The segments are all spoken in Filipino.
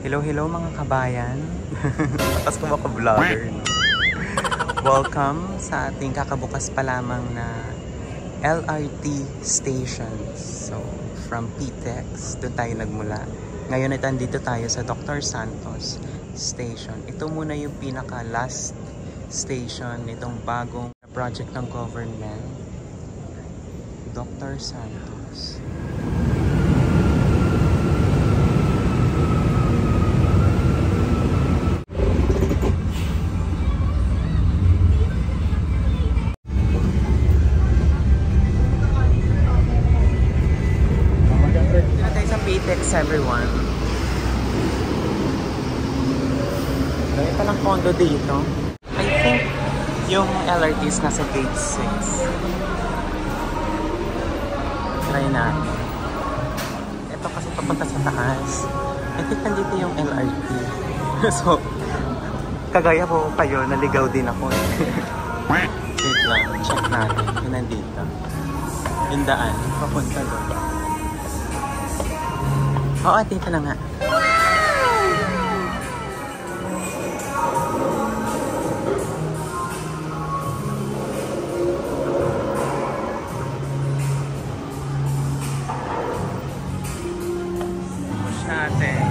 Hello, hello mga kabayan. Tapos ko ako vlogger. No? Welcome sa ating kakabukas pa lamang na LRT stations. So, from PTEX, doon tayo nagmula. Ngayon ay nandito tayo sa Dr. Santos Station. Ito muna yung pinaka last station nitong bagong project ng government. Dr. Santos. PTEX everyone. Dahil palang condo dito. I think yung LRT is nasa gate 6. Try natin. Ito kasi papunta sa taas. I think nandito yung LRT. So, kagaya ko kayo, naligaw din ako. Wait lang, check natin. Yung nandito. Yung daan, papunta doon. Oo, dito na nga. Push natin.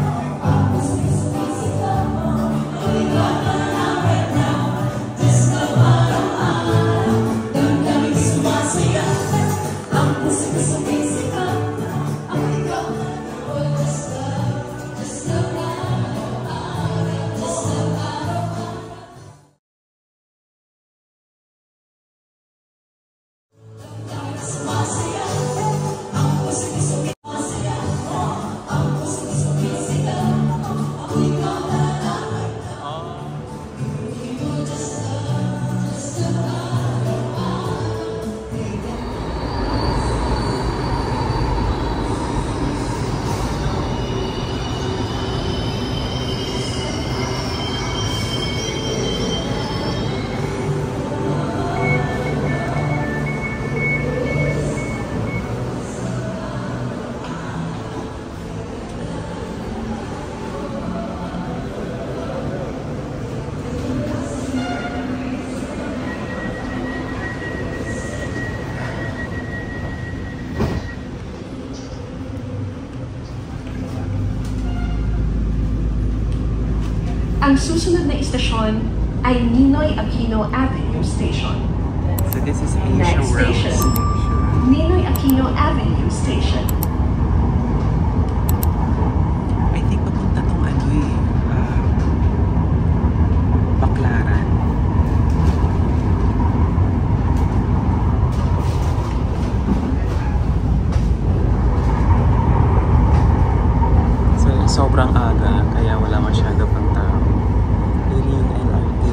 Ang susunod na istasyon ay Ninoy Aquino Avenue Station. So this is Asia Next station, Ninoy Aquino Avenue Station. I think papunta tong ano eh, Baclaran. So sobrang aga, kaya wala masyado pang tao. Yung LRT.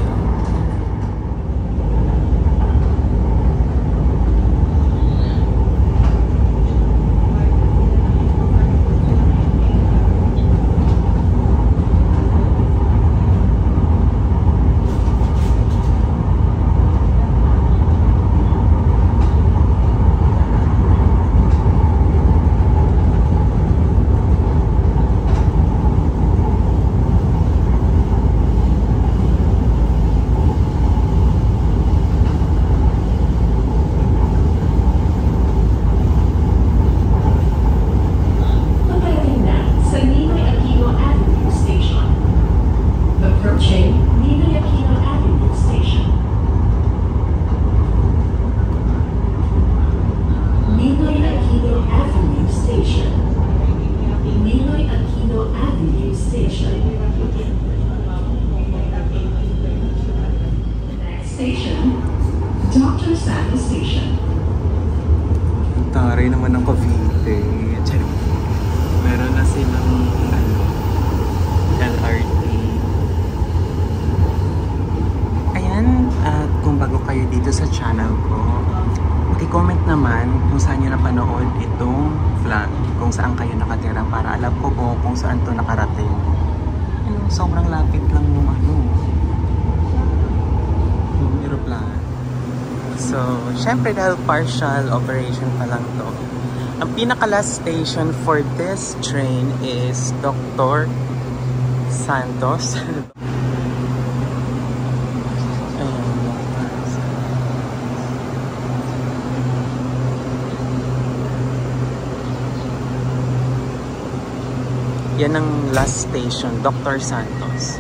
Dr. Santos Station. Taray naman ng Cavite. Meron na silang LRT. Ayan, at kung bago kayo dito sa channel ko, i-comment naman kung saan nyo napanood itong vlog, kung saan kayo nakatira para alam ko kung saan to nakarating. Sobrang lapit lang yung aeroplano. So, syempre dahil partial operation pa lang to. Ang pinaka last station for this train is Dr. Santos. Yan ang last station, Dr. Santos.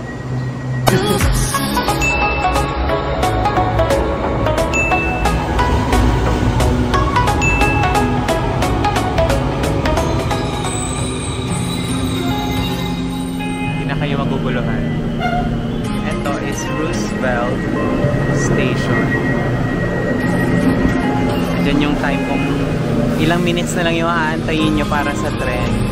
Hindi na kayo maguguluhan. Ito is Roosevelt Station. Diyan yung time kung ilang minutes na lang yung aantayin nyo para sa tren.